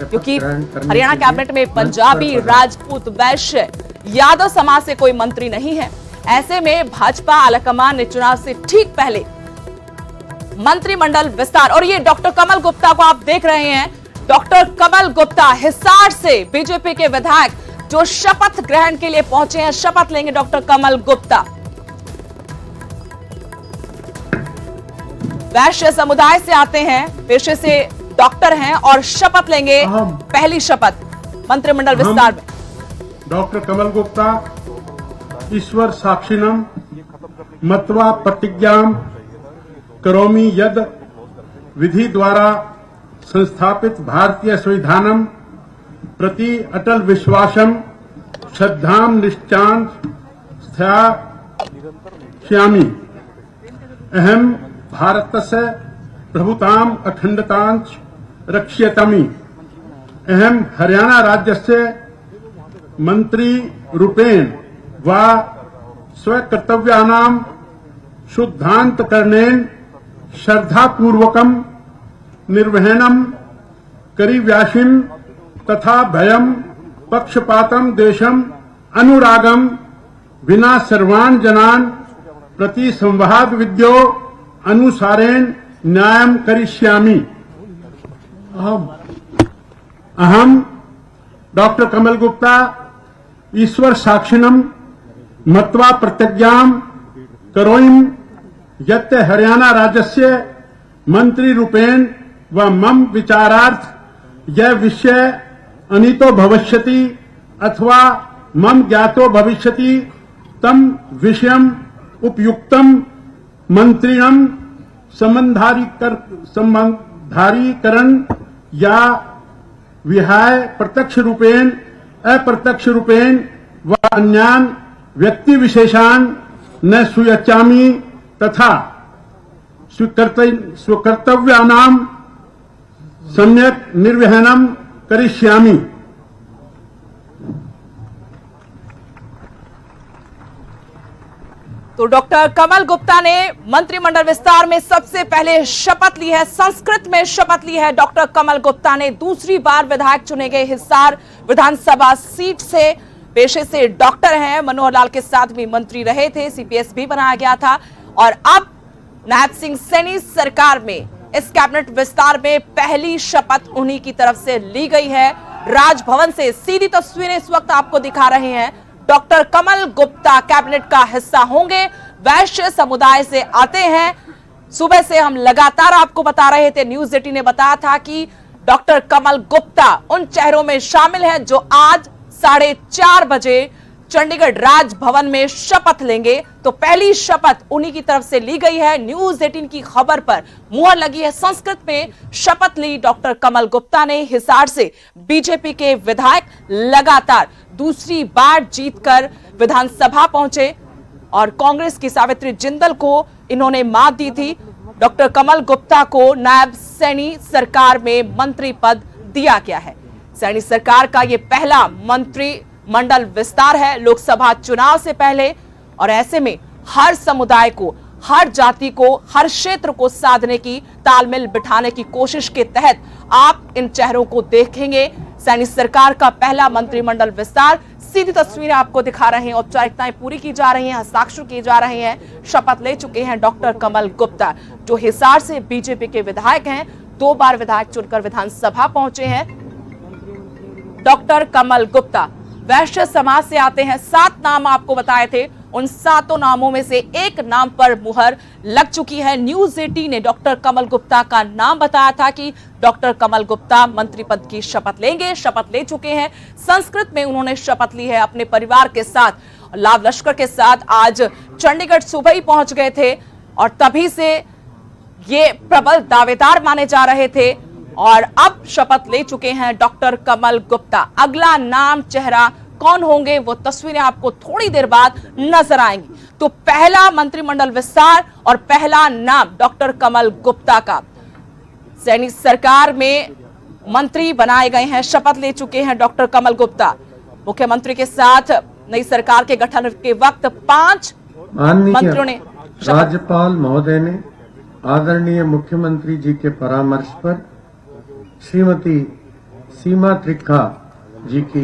क्योंकि हरियाणा कैबिनेट में पंजाबी, राजपूत, वैश्य, यादव समाज से कोई मंत्री नहीं है। ऐसे में भाजपा आलाकमान ने चुनाव से ठीक पहले मंत्रिमंडल विस्तार, और ये डॉक्टर कमल गुप्ता को आप देख रहे हैं। डॉक्टर कमल गुप्ता हिसार से बीजेपी के विधायक जो शपथ ग्रहण के लिए पहुंचे हैं, शपथ लेंगे डॉक्टर कमल गुप्ता। वैश्य समुदाय से आते हैं, पेशे से डॉक्टर हैं और शपथ लेंगे पहली शपथ मंत्रिमंडल विस्तार में। डॉक्टर कमल गुप्ता ईश्वर साक्षिणम मत्वा प्रतिज्ञाम करोमि यद विधि द्वारा संस्थापित भारतीय संविधानम प्रति अटल विश्वासम श्रद्धाम निश्चान स्थास्यामि। अहम भारतस्य प्रभुताम अखंडतांच रक्ष्यतामि। अहम हरियाणा राज्यस्य मंत्री रूपेण व स्वकर्तव्यानां शुद्धान्तकरणेन श्रद्धापूर्वकं निर्वहणं करिष्यामि तथा भयं पक्षपातं देशं अनुरागं विना सर्वान् जनान् प्रति संवाद विद्यो अनुसारेण न्यायं करिष्यामि। अहम डॉक्टर कमल गुप्ता ईश्वर साक्षिणम मत्वा प्रतिज्ञां करोमि यत् हरियाणा राज्यस्य मंत्री रूपेण व मम विचारार्थ यह विषय अनीतो भविष्यति अथवा मम ज्ञातो भविष्यति तम विषयम उपयुक्तम मंत्रिणं संबंधारीकरण या विहाय प्रत्यक्ष रूपेण अप्रत्यक्ष रूपेण व अन्यान व्यक्ति विशेषान न सुयच्चामि तथा स्वकर्तव्यानां सम्यक निर्वहणं करिष्यामि। तो डॉक्टर कमल गुप्ता ने मंत्रिमंडल विस्तार में सबसे पहले शपथ ली है, संस्कृत में शपथ ली है। डॉक्टर कमल गुप्ता ने दूसरी बार विधायक चुने गए हिसार विधानसभा सीट से, पेशे से डॉक्टर हैं, मनोहर लाल के साथ भी मंत्री रहे थे, सीपीएस भी बनाया गया था। और अब नायब सिंह सैनी सरकार में इस कैबिनेट विस्तार में पहली शपथ उन्हीं की तरफ से ली गई है। राजभवन से सीधी तस्वीरें इस वक्त आपको दिखा रहे हैं। डॉक्टर कमल गुप्ता कैबिनेट का हिस्सा होंगे, वैश्य समुदाय से आते हैं। सुबह से हम लगातार आपको बता रहे थे, न्यूज 18 ने बताया था कि डॉक्टर कमल गुप्ता उन चेहरों में शामिल हैं जो आज 4:30 बजे चंडीगढ़ राजभवन में शपथ लेंगे। तो पहली शपथ उन्हीं की तरफ से ली गई है। न्यूज 18 की खबर पर मुहर लगी है। संस्कृत में शपथ ली डॉक्टर कमल गुप्ता ने। हिसार से बीजेपी के विधायक लगातार दूसरी बार जीतकर विधानसभा पहुंचे और कांग्रेस की सावित्री जिंदल को इन्होंने मात दी थी। डॉक्टर कमल गुप्ता को नायब सैनी सरकार में मंत्री पद दिया गया है। सैनी सरकार का यह पहला मंत्रिमंडल विस्तार है लोकसभा चुनाव से पहले, और ऐसे में हर समुदाय को, हर जाति को, हर क्षेत्र को साधने की, तालमेल बिठाने की कोशिश के तहत आप इन चेहरों को देखेंगे। सैनी सरकार का पहला मंत्रिमंडल विस्तार, सीधी तस्वीरें आपको दिखा रहे हैं। औपचारिकताएं पूरी की जा रही हैं, हस्ताक्षर किए जा रहे हैं। शपथ ले चुके हैं डॉक्टर कमल गुप्ता जो हिसार से बीजेपी के विधायक हैं, 2 बार विधायक चुनकर विधानसभा पहुंचे हैं। डॉक्टर कमल गुप्ता वैश्य समाज से आते हैं। 7 नाम आपको बताए थे, उन 7 नामों में से एक नाम पर मुहर लग चुकी है। न्यूज 18 ने डॉक्टर कमल गुप्ता का नाम बताया था कि डॉक्टर कमल गुप्ता मंत्री पद की शपथ लेंगे, शपथ ले चुके हैं। संस्कृत में उन्होंने शपथ ली है अपने परिवार के साथ, लाव लश्कर के साथ। आज चंडीगढ़ सुबह ही पहुंच गए थे और तभी से ये प्रबल दावेदार माने जा रहे थे और अब शपथ ले चुके हैं डॉक्टर कमल गुप्ता। अगला नाम, चेहरा कौन होंगे वो तस्वीरें आपको थोड़ी देर बाद नजर आएंगी। तो पहला मंत्रिमंडल विस्तार और पहला नाम डॉक्टर कमल गुप्ता का। सैनी सरकार में मंत्री बनाए गए हैं, शपथ ले चुके हैं डॉक्टर कमल गुप्ता। मुख्यमंत्री के साथ नई सरकार के गठन के वक्त 5 मंत्रियों ने राज्यपाल महोदय ने आदरणीय मुख्यमंत्री जी के परामर्श पर श्रीमती सीमा त्रिखा जी की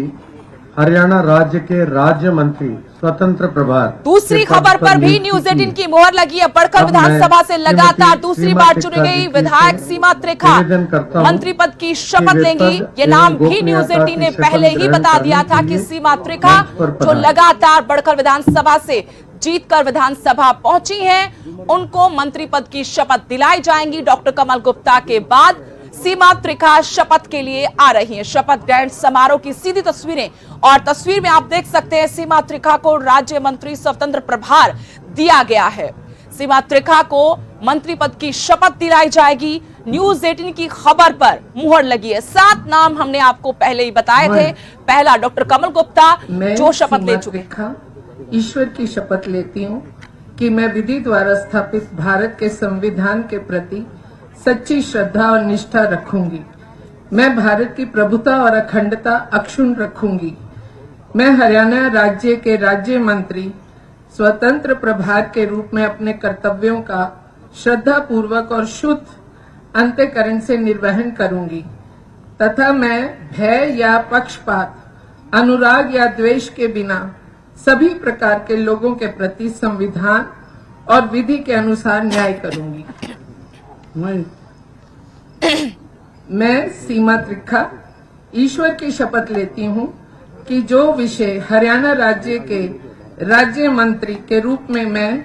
हरियाणा राज्य के राज्य मंत्री स्वतंत्र प्रभार दूसरी के पद खबर पर भी नियुक्ति न्यूज की। 18 की मोहर लगी है। बड़खल अब विधानसभा से मैं लगातार श्रीमती दूसरी सीमा बार चुनी त्रिखा गई जी विधायक से सीमा त्रिखा निवेदन करता हूं मंत्री पद की शपथ कि वे लेंगी। पद ये नाम एवं भी न्यूज गोपनीयता 18 ने की पहले शपथ ही ग्रहण बता दिया करने था के कि लिए सीमा त्रिखा मंच पर जो पधारें। लगातार बड़खल विधानसभा से जीतकर विधानसभा पहुंची हैं, उनको मंत्री पद की शपथ दिलाई जाएंगी। डॉक्टर कमल गुप्ता के बाद सीमा त्रिखा शपथ के लिए आ रही हैं। शपथ ग्रहण समारोह की सीधी तस्वीरें, और तस्वीर में आप देख सकते हैं सीमा त्रिखा को राज्य मंत्री स्वतंत्र प्रभार दिया गया है। सीमा त्रिखा को मंत्री पद की शपथ दिलाई जाएगी। न्यूज 18 की खबर पर मुहर लगी है। 7 नाम हमने आपको पहले ही बताए थे। पहला डॉक्टर कमल गुप्ता जो शपथ ले चुके हैं। ईश्वर की शपथ लेती हूँ कि मैं विधि द्वारा स्थापित भारत के संविधान के प्रति सच्ची श्रद्धा और निष्ठा रखूंगी। मैं भारत की प्रभुता और अखंडता अक्षुण्ण रखूंगी। मैं हरियाणा राज्य के राज्य मंत्री स्वतंत्र प्रभार के रूप में अपने कर्तव्यों का श्रद्धा पूर्वक और शुद्ध अंतःकरण से निर्वहन करूंगी तथा मैं भय या पक्षपात, अनुराग या द्वेष के बिना सभी प्रकार के लोगों के प्रति संविधान और विधि के अनुसार न्याय करूंगी। मैं सीमा त्रिखा ईश्वर की शपथ लेती हूँ कि जो विषय हरियाणा राज्य के राज्य मंत्री के रूप में मैं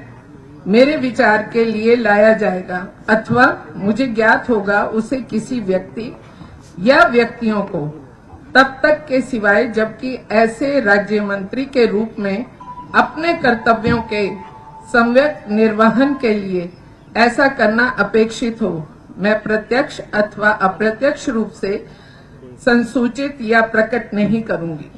मेरे विचार के लिए लाया जाएगा अथवा मुझे ज्ञात होगा, उसे किसी व्यक्ति या व्यक्तियों को तब तक के सिवाय जबकि ऐसे राज्य मंत्री के रूप में अपने कर्तव्यों के सम्यक निर्वहन के लिए ऐसा करना अपेक्षित हो, मैं प्रत्यक्ष अथवा अप्रत्यक्ष रूप से संसूचित या प्रकट नहीं करूंगी।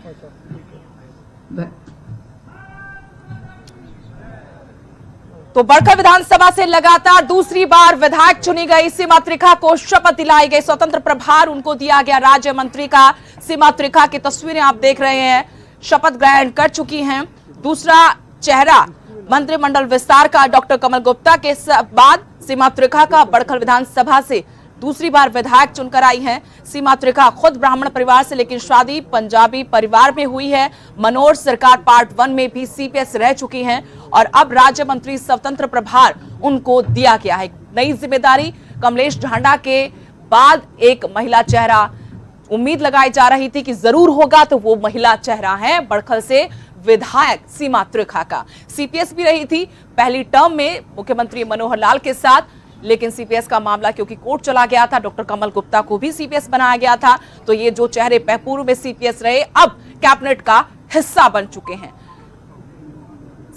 तो बड़खल विधानसभा से लगातार दूसरी बार विधायक चुनी गई सीमा त्रिखा को शपथ दिलाई गई। स्वतंत्र प्रभार उनको दिया गया राज्य मंत्री का। सीमा त्रिखा की तस्वीरें आप देख रहे हैं, शपथ ग्रहण कर चुकी हैं। दूसरा चेहरा मंत्रिमंडल विस्तार का डॉक्टर कमल गुप्ता के बाद सीमा त्रिखा का बड़खल विधानसभा से दूसरी बार विधायक चुनकर आई हैं। सीमा त्रिखा खुद ब्राह्मण परिवार से लेकिन शादी पंजाबी परिवार में हुई है। मनोज सरकार पार्ट 1 में भी सीपीएस रह चुकी हैं और अब राज्य मंत्री स्वतंत्र प्रभार उनको दिया गया है। नई जिम्मेदारी कमलेश ढांडा के बाद एक महिला चेहरा उम्मीद लगाई जा रही थी कि जरूर होगा, तो वो महिला चेहरा है बड़खल से विधायक सीमा त्रिखा का। सीपीएस भी रही थी पहली टर्म में मुख्यमंत्री मनोहर लाल के साथ, लेकिन सीपीएस का मामला क्योंकि कोर्ट चला गया था, डॉक्टर कमल गुप्ता को भी सीपीएस बनाया गया था। तो ये जो चेहरे पूर्व में सीपीएस रहे अब कैबिनेट का हिस्सा बन चुके हैं।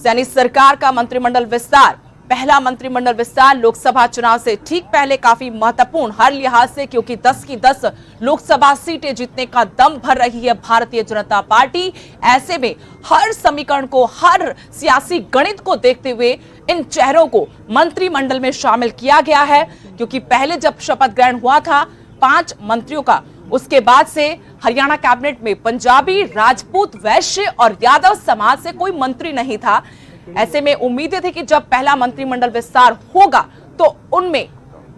सैनी सरकार का मंत्रिमंडल विस्तार, पहला मंत्रिमंडल विस्तार लोकसभा चुनाव से ठीक पहले काफी महत्वपूर्ण हर लिहाज से, क्योंकि 10 की 10 लोकसभा सीटें जीतने का दम भर रही है भारतीय जनता पार्टी। ऐसे में हर समीकरण को, हर सियासी गणित को देखते हुए इन चेहरों को मंत्रिमंडल में शामिल किया गया है। क्योंकि पहले जब शपथ ग्रहण हुआ था 5 मंत्रियों का, उसके बाद से हरियाणा कैबिनेट में पंजाबी, राजपूत, वैश्य और यादव समाज से कोई मंत्री नहीं था। ऐसे में उम्मीदें थी कि जब पहला मंत्रिमंडल विस्तार होगा तो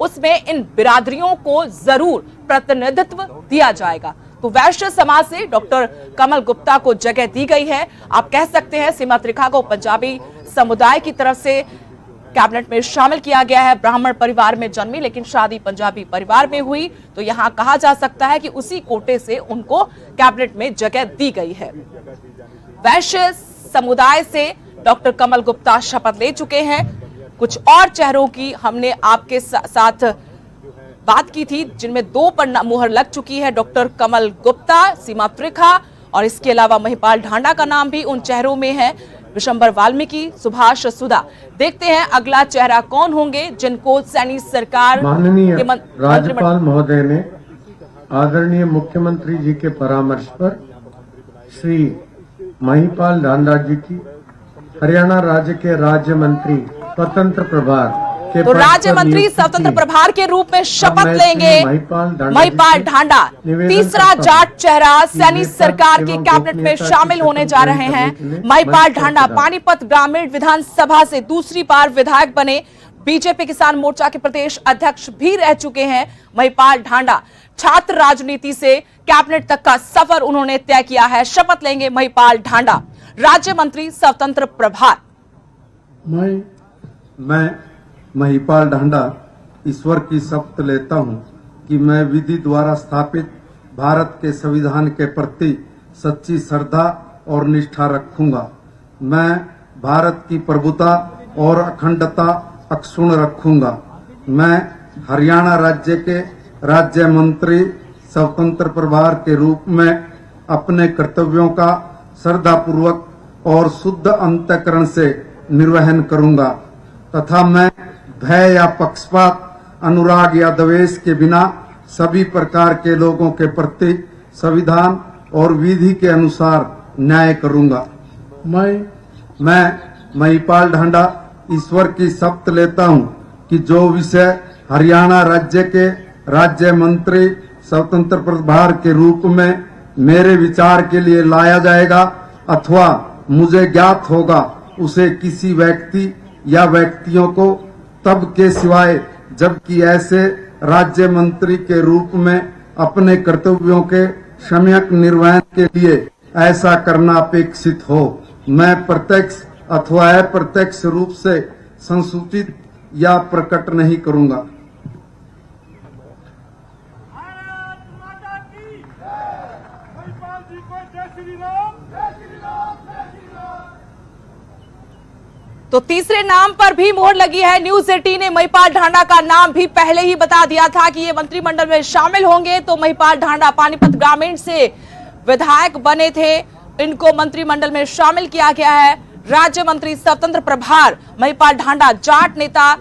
उसमें इन बिरादरियों को जरूर प्रतिनिधित्व दिया जाएगा। तो वैश्य समाज से डॉक्टर कमल गुप्ता को जगह दी गई है। आप कह सकते हैं सीमा त्रिखा को पंजाबी समुदाय की तरफ से कैबिनेट में शामिल किया गया है। ब्राह्मण परिवार में जन्मी लेकिन शादी पंजाबी परिवार में हुई, तो यहां कहा जा सकता है कि उसी कोटे से उनको कैबिनेट में जगह दी गई है। वैश्य समुदाय से डॉक्टर कमल गुप्ता शपथ ले चुके हैं। कुछ और चेहरों की हमने आपके साथ बात की थी जिनमें 2 पर मुहर लग चुकी है, डॉक्टर कमल गुप्ता, सीमा त्रिखा और इसके अलावा महिपाल ढांडा का नाम भी उन चेहरों में है। विशंबर वाल्मीकि, सुभाष सुधा। देखते हैं अगला चेहरा कौन होंगे जिनको सैनी सरकार माननीय राज्यपाल महोदय ने आदरणीय मुख्यमंत्री जी के परामर्श पर श्री महिपाल ढांडा जी की हरियाणा राज्य के राज्य मंत्री स्वतंत्र प्रभार के तो राज्य मंत्री स्वतंत्र प्रभार के रूप में शपथ लेंगे महिपाल ढांडा। तीसरा जाट चेहरा सैनी सरकार की कैबिनेट में शामिल होने जा रहे हैं। महिपाल ढांडा पानीपत ग्रामीण विधानसभा से दूसरी बार विधायक बने, बीजेपी किसान मोर्चा के प्रदेश अध्यक्ष भी रह चुके हैं महिपाल ढांडा। छात्र राजनीति से कैबिनेट तक का सफर उन्होंने तय किया है। शपथ लेंगे महिपाल ढांडा, राज्य मंत्री स्वतंत्र प्रभार। मैं महिपाल ढांडा ईश्वर की शपथ लेता हूं कि मैं विधि द्वारा स्थापित भारत के संविधान के प्रति सच्ची श्रद्धा और निष्ठा रखूंगा। मैं भारत की प्रभुता और अखंडता अक्षुण्ण रखूंगा। मैं हरियाणा राज्य के राज्य मंत्री स्वतंत्र प्रभार के रूप में अपने कर्तव्यों का श्रद्धापूर्वक और शुद्ध अंतःकरण से निर्वहन करूंगा तथा मैं भय या पक्षपात, अनुराग या द्वेष के बिना सभी प्रकार के लोगों के प्रति संविधान और विधि के अनुसार न्याय करूंगा। मैं महिपाल ढांडा ईश्वर की शपथ लेता हूं कि जो विषय हरियाणा राज्य के राज्य मंत्री स्वतंत्र प्रभार के रूप में मेरे विचार के लिए लाया जाएगा अथवा मुझे ज्ञात होगा, उसे किसी व्यक्ति या व्यक्तियों को तब के सिवाय जबकि ऐसे राज्य मंत्री के रूप में अपने कर्तव्यों के सम्यक निर्वहन के लिए ऐसा करना अपेक्षित हो, मैं प्रत्यक्ष अथवा अप्रत्यक्ष रूप से संसूचित या प्रकट नहीं करूंगा। तो तीसरे नाम पर भी मोहर लगी है। न्यूज 18 ने महिपाल ढांडा का नाम भी पहले ही बता दिया था कि ये मंत्रिमंडल में शामिल होंगे। तो महिपाल ढांडा पानीपत ग्रामीण से विधायक बने थे, इनको मंत्रिमंडल में शामिल किया गया है। राज्य मंत्री स्वतंत्र प्रभार महिपाल ढांडा जाट नेता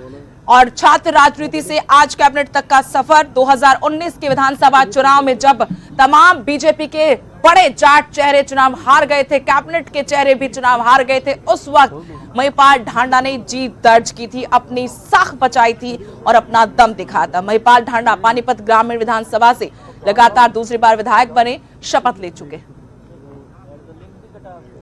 और छात्र राजनीति से आज कैबिनेट तक का सफर। 2019 के विधानसभा चुनाव में जब तमाम बीजेपी के बड़े जाट चेहरे चुनाव हार गए थे, कैबिनेट के चेहरे भी चुनाव हार गए थे, उस वक्त महिपाल ढांडा ने जीत दर्ज की थी, अपनी साख बचाई थी और अपना दम दिखाया था। महिपाल ढांडा पानीपत ग्रामीण विधानसभा से लगातार दूसरी बार विधायक बने, शपथ ले चुके हैं।